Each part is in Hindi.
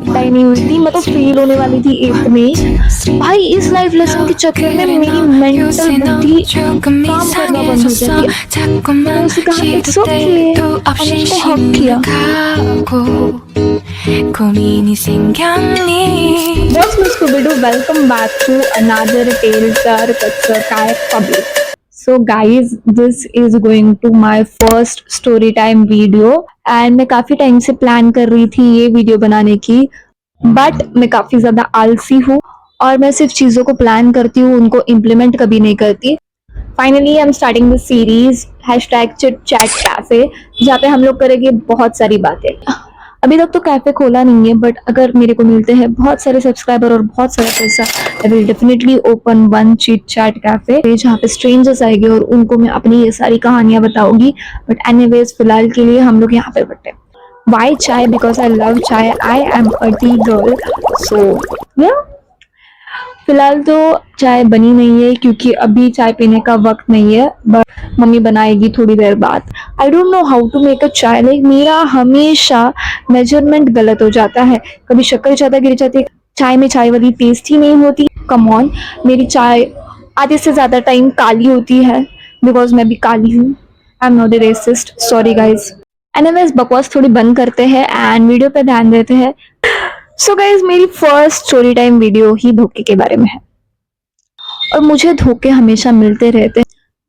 पढ़ाई नहीं हुई थी, मैं तो फेल होने वाली थी 8th में। भाई इस लाइफ लेसन के चक्कर में मेरी मेंटल बुद्धि काम करना बंद हो जाती है। मैंने उसे कहा इट्स ओके, मैंने उसको हक किया। What's Miss Scooby-Doo? Welcome back to another Tales Are Kachcha Kai Public. So guys, this is going to my first story time video and मैं काफ़ी टाइम से प्लान कर रही थी ये वीडियो बनाने की, बट मैं काफ़ी ज़्यादा आलसी हूँ और मैं सिर्फ चीज़ों को प्लान करती हूँ, उनको इम्प्लीमेंट कभी नहीं करती। Finally I am starting this series hashtag chit chat cafe, जहाँ पे हम लोग करेंगे बहुत सारी बातें। अभी तक तो कैफे खोला नहीं है, बट अगर मेरे को मिलते हैं बहुत सारे सब्सक्राइबर और बहुत सारा पैसा, आई will definitely open one chit chat cafe जहाँ पे स्ट्रेंजर्स आएंगे और उनको मैं अपनी ये सारी कहानियां बताऊंगी। बट एनीवेज फिलहाल के लिए हम लोग यहाँ पे बैठे। वाई चाय? Because I love chai, I am a tea girl. So या फिलहाल तो चाय बनी नहीं है क्योंकि अभी चाय पीने का वक्त नहीं है, बट मम्मी बनाएगी थोड़ी देर बाद। I don't know how to make a chai, like मेरा हमेशा मेजरमेंट गलत हो जाता है, कभी शक्कर ज़्यादा गिर जाती है, चाय में चाय वाली टेस्ट ही नहीं होती। कम ऑन, मेरी चाय आधे से ज़्यादा टाइम काली होती है बिकॉज मैं भी काली हूँ। I am not a racist, sorry guys. Anyways बकवास थोड़ी बंद करते हैं एंड वीडियो पे ध्यान देते हैं। सो गाइज, मेरी फर्स्ट स्टोरी टाइम वीडियो ही धोखे के बारे में है और मुझे धोखे हमेशा मिलते रहते हैं,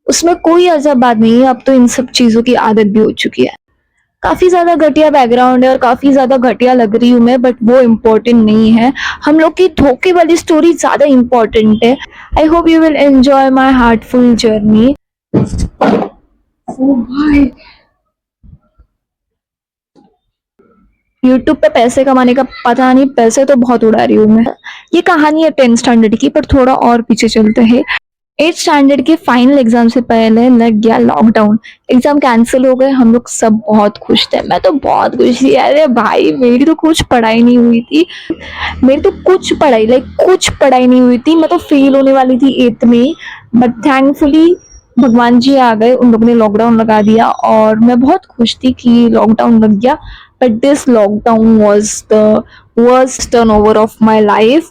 उसमें कोई अजब बात नहीं है। अब तो इन सब चीजों की आदत भी हो चुकी है। काफी ज्यादा घटिया बैकग्राउंड है और काफी ज्यादा घटिया लग रही हूँ मैं, बट वो इम्पोर्टेंट नहीं है। हम लोग की धोखे वाली स्टोरी ज्यादा इम्पोर्टेंट है। आई hope you will enjoy my heartful journey. भाई यूट्यूब पे पैसे कमाने का पता नहीं, पैसे तो बहुत उड़ा रही हूँ मैं। ये कहानी है 10th स्टैंडर्ड की, पर थोड़ा और पीछे चलते हैं। 8th स्टैंडर्ड के फाइनल एग्जाम से पहले लग गया लॉकडाउन। एग्जाम कैंसिल हो गए, हम लोग सब बहुत खुश थे, मैं तो बहुत खुश थी। अरे भाई मेरी तो कुछ पढ़ाई नहीं हुई थी, मेरी तो कुछ पढ़ाई नहीं हुई थी। मैं तो फेल होने वाली थी 8th में, बट थैंकफुली भगवान जी आ गए, उन लोगों ने लॉकडाउन लगा दिया और मैं बहुत खुश थी कि लॉकडाउन लग गया। But this lockdown was the worst turn over of my life,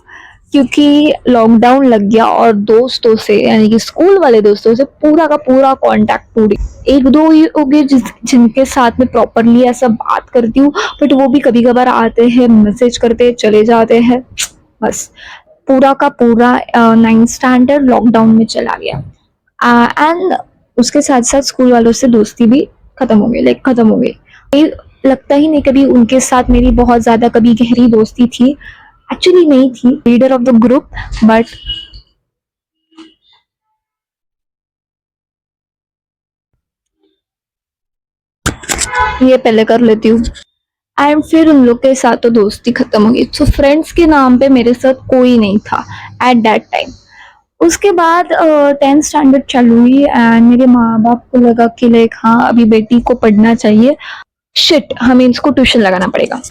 क्योंकि लॉकडाउन लग गया और दोस्तों से, यानी कि स्कूल वाले दोस्तों से पूरा का पूरा कांटेक्ट टूट गया। एक दो ही हो गए जिनके साथ में प्रॉपरली ऐसा बात करती हूँ, बट वो भी कभी कभार आते हैं, मैसेज करते चले जाते हैं। बस पूरा का पूरा 9th स्टैंडर्ड लॉकडाउन में चला गया। एंड उसके साथ साथ स्कूल वालों से दोस्ती भी खत्म हो गई, खत्म हो गई। लगता ही नहीं कभी उनके साथ मेरी बहुत ज्यादा कभी गहरी दोस्ती थी। एक्चुअली नहीं थी, leader of the group, but ये पहले कर लेती हूँ। एंड फिर उन लोग के साथ तो दोस्ती खत्म हो गई। तो फ्रेंड्स के नाम पे मेरे साथ कोई नहीं था एट दैट टाइम। उसके बाद 10th स्टैंडर्ड चालू हुई एंड मेरे माँ बाप को लगा कि लाइक हाँ अभी बेटी को पढ़ना चाहिए, शिट हमें इसको ट्यूशन लगाना पड़ेगा।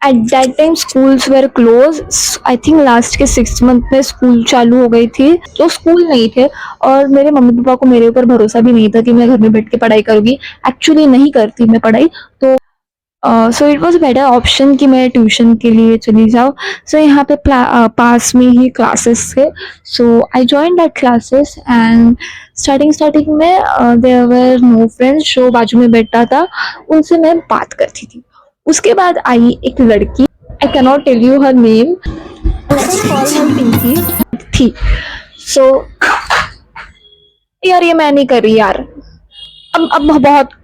At that time schools were close, I think last के 6th मंथ में स्कूल चालू हो गई थी, तो स्कूल नहीं थे और मेरे मम्मी पापा को मेरे ऊपर भरोसा भी नहीं था कि मैं घर में बैठ के पढ़ाई करूँगी। एक्चुअली नहीं करती मैं पढ़ाई, तो so it was better option कि मैं ट्यूशन के लिए चली जाऊँ। सो यहाँ पे पास में ही क्लासेस थे, so I join that classes and starting में देयर वर नो फ्रेंड्स। जो बाजू में बैठा था उनसे मैं बात करती थी। उसके बाद आई एक लड़की, I can not tell you her name, Pinky थी। सो यार ये मैं नहीं कर रही यार, अब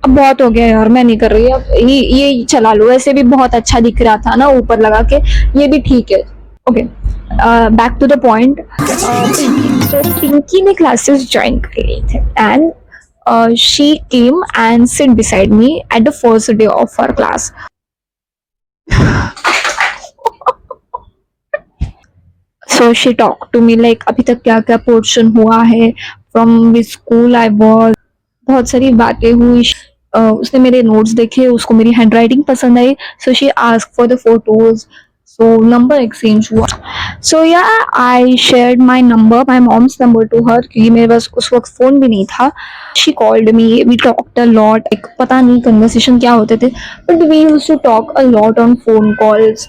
बहुत हो गया यार, मैं नहीं कर रही। अब ये चला लो, ऐसे भी बहुत अच्छा दिख रहा था ना ऊपर लगा के, ये भी ठीक है। Okay, back to the point. Pinky, तो पिंकी ने क्लासेस ज्वाइन कर लिए थे and she came and sit beside me at the first day of our class. So she talk to me like अभी तक क्या क्या पोर्शन हुआ है, from which school I was, बहुत सारी बातें हुई। उसने मेरे नोट्स देखे, उसको मेरी हैंडराइटिंग पसंद आई, so she ask for the photos. So number exchange हुआ. So yeah, I shared my number, my mom's number to her क्योंकि मेरे पास उस वक्त फोन भी नहीं था. She called me, we talked a lot. एक पता नहीं conversation क्या होते थे, but we used to talk a lot on phone calls,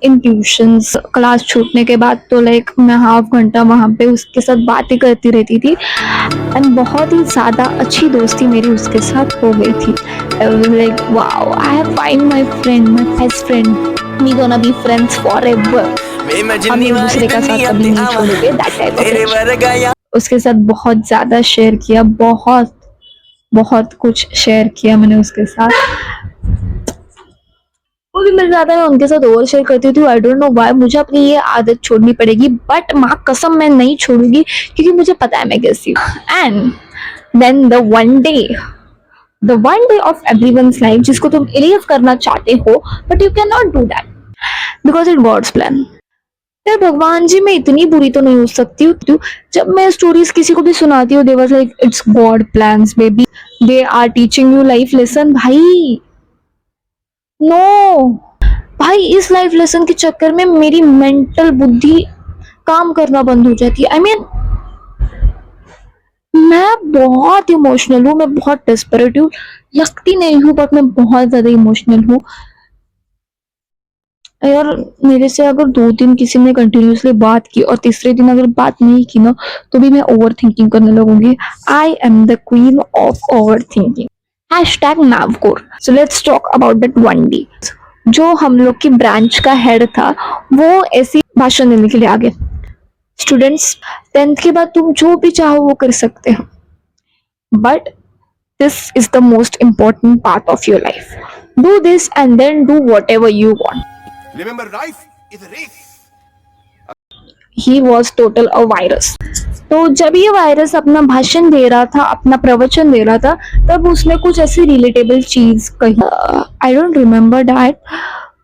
in tuitions. Class छूटने के बाद तो like मैं हाफ घंटा वहाँ पे उसके साथ बातें करती रहती थी एंड बहुत ही ज़्यादा अच्छी दोस्ती मेरी उसके साथ हो गई थी. I was like wow, I have find my friend, my best friend. We gonna be friends forever. हम एक दूसरे का साथ कभी नहीं छोड़ेंगे. That type of friendship. उसके साथ बहुत ज़्यादा शेयर किया, बहुत बहुत कुछ शेयर किया मैंने उसके साथ. वो भी मिल जाता है, मैं उनके साथ ओवर शेयर करती थी. आई डोंट नो व्हाई मुझे अपनी ये आदत छोड़नी पड़ेगी, बट माँ कसम मैं नहीं छोड़ूंगी क्योंकि मुझे पता है मैं कैसी हूँ. And then the one day of everyone's life जिसको तुम इरेज करना चाहते हो but you can not do that because it God's plan. यार भगवान जी, मैं इतनी बुरी तो नहीं हो सकती हूँ. जब मैं स्टोरीज किसी को भी सुनाती हूँ, they was like it's God plans baby, they are teaching you life lesson. भाई नो भाई, इस लाइफ लेसन के चक्कर में मेरी मेंटल बुद्धि काम करना बंद हो जाती है. आई मीन मैं बहुत इमोशनल हूँ, मैं बहुत डेस्परेट हूँ. लगती नहीं हूँ बट मैं बहुत ज्यादा इमोशनल हूँ. यार मेरे से अगर 2 दिन किसी ने कंटिन्यूसली बात की और तीसरे दिन अगर बात नहीं की ना तो भी मैं ओवर थिंकिंग करने लगूंगी. I am the queen of overthinking. Hashtag नावकोर. So let's talk about that one day. जो हम लोग की ब्रांच का हेड था वो ऐसी भाषण देने के लिए आ गए. स्टूडेंट्स, 10th के बाद तुम जो भी चाहो वो कर सकते हो, but this is the most important part of your life. Do this and then do whatever you want. Remember, life is a race. He was total a virus. तो जब ये वायरस अपना भाषण दे रहा था, अपना प्रवचन दे रहा था, तब उसने कुछ ऐसी रिलेटेबल चीज कही. I don't remember that,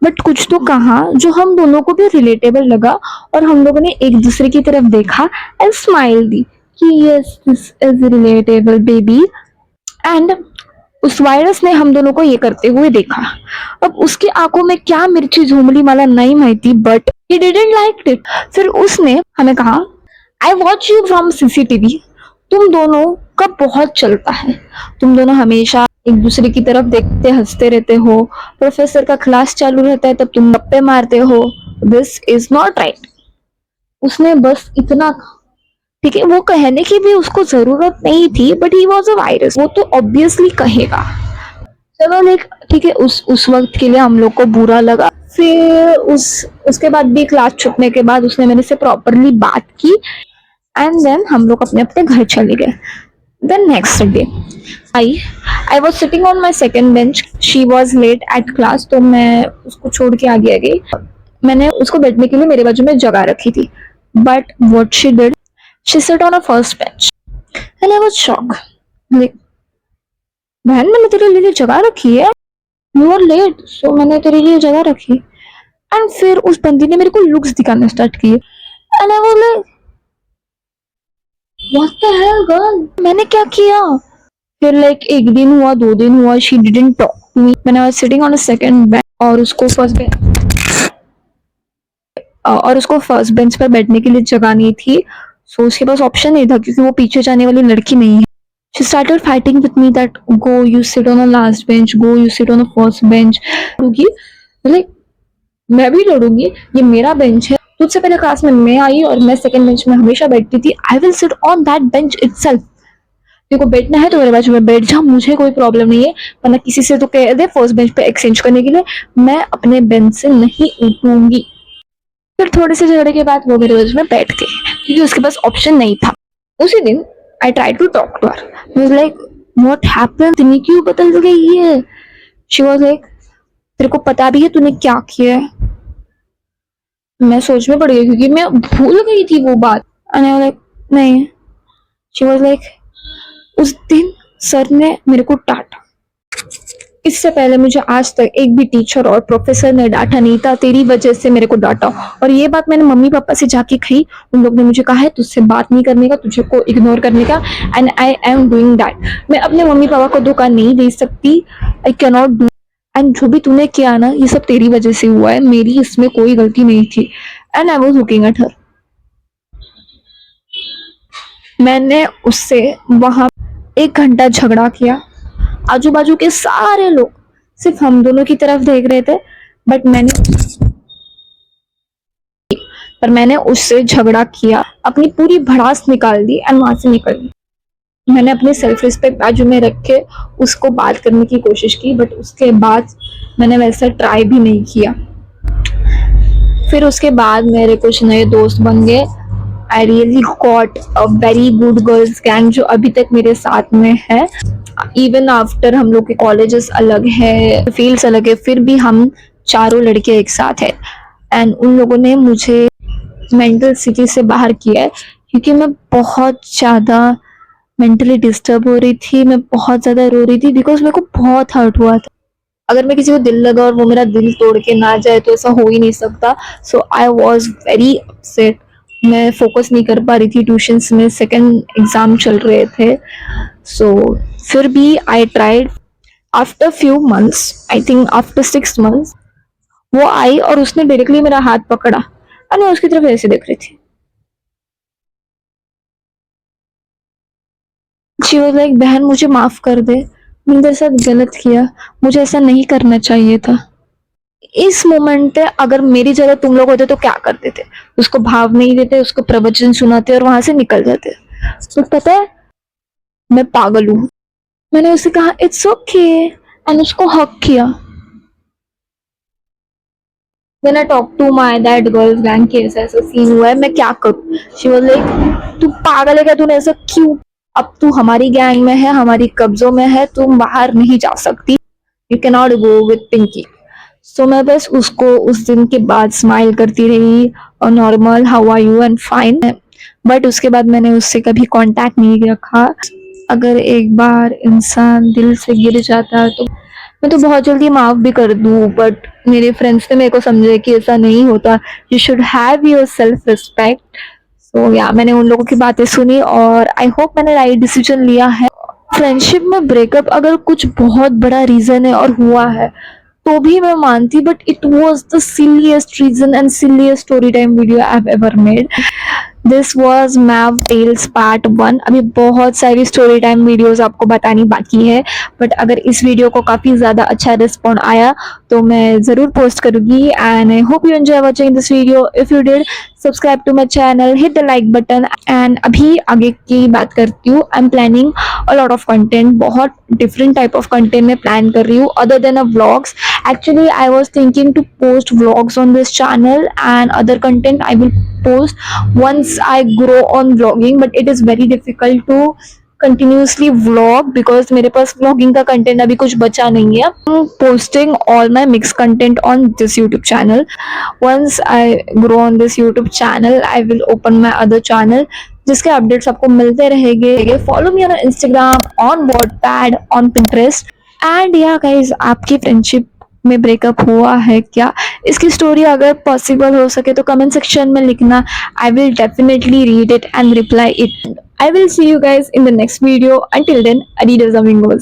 but कुछ तो कहा जो हम दोनों को भी रिलेटेबल लगा और हम लोगों ने एक दूसरे की तरफ देखा एंड स्माइल दी कि yes this is relatable baby. And उस वायरस ने हम दोनों को ये करते हुए देखा. अब उसकी आंखों में क्या मिर्ची झूमली मला नहीं माहिती, but he didn't like it. फिर उसने हमें कहा, I watch you from CCTV. तुम दोनों का बहुत चलता है, तुम दोनों हमेशा एक दूसरे की तरफ देखते हंसते रहते हो. प्रोफेसर का क्लास चालू रहता है तब तुम गप्पे मारते हो. This is not right. उसने बस इतना, ठीक है, वो कहने की भी उसको जरूरत नहीं थी, but he was a virus, वो तो ऑब्वियसली कहेगा. चलो लाइक ठीक है, उस वक्त के लिए हम लोग को बुरा लगा. फिर उसके बाद भी क्लास छूटने के बाद उसने मेरे से प्रॉपरली बात की एंड देन हम लोग अपने अपने घर चले गए. Then next day I was sitting on my second bench. She was late at class, तो मैं उसको छोड़ के आगे आ गई. मैंने उसको बैठने के लिए मेरे बाजू में जगह रखी थी, but what she did, she sat on a first bench and I was shocked. Like, बहन मैंने तेरे लिए जगह रखी है, you are late, so मैंने तेरे लिए जगह रखी. एंड फिर उस बंदी ने मेरे को लुक्स दिखाना स्टार्ट किए and I was like what the hell girl, मैंने क्या किया. फिर लाइक 1 दिन हुआ, 2 दिन हुआ, she didn't talk to me when I was sitting on a second bench. और उसको फर्स्ट बेंच पर बैठने के लिए जगह नहीं थी. सो उसके पास ऑप्शन नहीं था क्योंकि वो पीछे जाने वाली लड़की नहीं है. She started fighting with me that go you sit on the last bench, go you sit on the first bench. like मैं भी लड़ूंगी, ये मेरा बेंच है, तुझसे पहले क्लास में मैं आई और मैं सेकंड बेंच में हमेशा बैठती थी. I will sit on that bench itself. तेरे को बैठना है तो मेरे बाजू में बैठ जा, मुझे कोई प्रॉब्लम नहीं है. वरना किसी से तो कह दे फर्स्ट बेंच पे एक्सचेंज करने के लिए, मैं अपने बेंच से नहीं उठूंगी. फिर थोड़े से झगड़े के बाद वो मेरे बाजू में बैठ गई क्योंकि उसके पास ऑप्शन नहीं था. उसी दिन I try to talk to her. I was like what happened, तूने क्यों बदल गई है. शी वाज लाइक तेरे को पता भी है तूने क्या किया है. मैं सोच में पड़ गई क्योंकि मैं भूल गई थी वो बात. एंड आई वाज लाइक नहीं. शी वाज लाइक उस दिन सर ने मेरे को डांटा. इससे पहले मुझे आज तक एक भी टीचर और प्रोफेसर ने डांटा नहीं था, तेरी वजह से मेरे को डांटा. और ये बात मैंने मम्मी पापा से जाके कही. उन लोग ने मुझे कहा है तुझसे बात नहीं करने का, तुझे को इग्नोर करने का. And I am doing that. मैं अपने मम्मी पापा को धोखा नहीं दे सकती. आई कैन नॉट डू. एंड जो भी तूने किया ना ये सब तेरी वजह से हुआ है, मेरी इसमें कोई गलती नहीं थी। And I was looking at her. मैंने उससे वहां 1 घंटा झगड़ा किया। आजू बाजू के सारे लोग सिर्फ हम दोनों की तरफ देख रहे थे, बट मैंने उससे झगड़ा किया, अपनी पूरी भड़ास निकाल दी एंड वहां से निकल ली। मैंने अपने सेल्फ रिस्पेक्ट बाजू में रख के उसको बात करने की कोशिश की, बट उसके बाद मैंने वैसा ट्राई भी नहीं किया। फिर उसके बाद मेरे कुछ नए दोस्त बन गए। I really got a very good girls gang जो अभी तक मेरे साथ में है। इवन आफ्टर हम लोग के कॉलेजेस अलग है, फील्ड्स अलग है, फिर भी हम चारों लड़के एक साथ है। एंड उन लोगों ने मुझे मेंटल सिटी से बाहर किया है, क्योंकि मैं बहुत ज़्यादा मेंटली डिस्टर्ब हो रही थी, मैं बहुत ज़्यादा रो रही थी, बिकॉज मेरे को बहुत हर्ट हुआ था। अगर मैं किसी को दिल लगा और वो मेरा दिल तोड़ के ना जाए तो ऐसा हो ही नहीं सकता। सो आई वॉज वेरी अपसेट। मैं फोकस नहीं कर पा रही थी ट्यूशन्स में, सेकेंड एग्जाम चल रहे थे। सो फिर भी I tried. After few months, I think after 6 months, वो आई और उसने डायरेक्टली मेरा हाथ पकड़ा और मैं उसकी तरफ ऐसे देख रही थी। शी वाज लाइक, बहन मुझे माफ कर दे, मैंने तेरे साथ गलत किया, मुझे ऐसा नहीं करना चाहिए था। इस मोमेंट पे अगर मेरी जगह तुम लोग होते तो क्या करते थे? उसको भाव नहीं देते, उसको प्रवचन सुनाते और वहां से निकल जाते। तो पता है मैं पागल हूँ। मैंने उसे कहा इट्स ओके एंड उसको हक किया। Then I talked to my that girls gang कि ऐसा ऐसा सीन हुआ है, मैं क्या करूँ? She was like, तू पागल है क्या? तूने ऐसा क्यों? अब तू हमारी गैंग में है, हमारी कब्जों में है, तुम बाहर नहीं जा सकती। You cannot go with Pinky. So मैं बस उसको उस दिन के बाद स्माइल करती रही और normal how are you and fine. But उसके बाद मैंने उससे कभी कांटेक्ट नहीं रखा। अगर एक बार इंसान दिल से गिर जाता तो मैं तो बहुत जल्दी माफ भी कर दूं, बट मेरे फ्रेंड्स ने मेरे को समझे कि ऐसा नहीं होता। You should have your self respect. So या मैंने उन लोगों की बातें सुनी और आई होप मैंने राइट डिसीजन लिया है। फ्रेंडशिप में ब्रेकअप अगर कुछ बहुत बड़ा रीजन है और हुआ है तो भी मैं मानती, but it was the silliest reason and silliest story time video I have ever made. This was Maev tales part 1। अभी बहुत सारी स्टोरी टाइम वीडियोस आपको बतानी बाकी है, बट अगर इस वीडियो को काफ़ी ज़्यादा अच्छा रिस्पॉन्ड आया तो मैं ज़रूर पोस्ट करूँगी। And I hope you enjoy watching this video. If you did, subscribe to my channel, hit the like button. And अभी आगे की बात करती हूँ। I am planning a lot of content, बहुत डिफरेंट टाइप ऑफ कंटेंट मैं प्लान कर रही हूँ other than a vlogs. Actually, I was thinking to post vlogs on this channel and other content I will post once I grow on vlogging, but it is very difficult to continuously vlog because मेरे पास vlogging का content अभी कुछ बचा नहीं है। I'm posting all my mixed content on this YouTube channel. Once I grow on this YouTube channel, I will open my other channel जिसके अपडेट्स आपको मिलते रहेंगे। Follow me on Instagram, on Wattpad, on Pinterest. And yeah guys, आपकी फ्रेंडशिप में ब्रेकअप हुआ है क्या? इसकी स्टोरी अगर पॉसिबल हो सके तो कमेंट सेक्शन में लिखना। I will definitely read it and reply it. I will see you guys in the next video. Until then, adios अमिंगोस।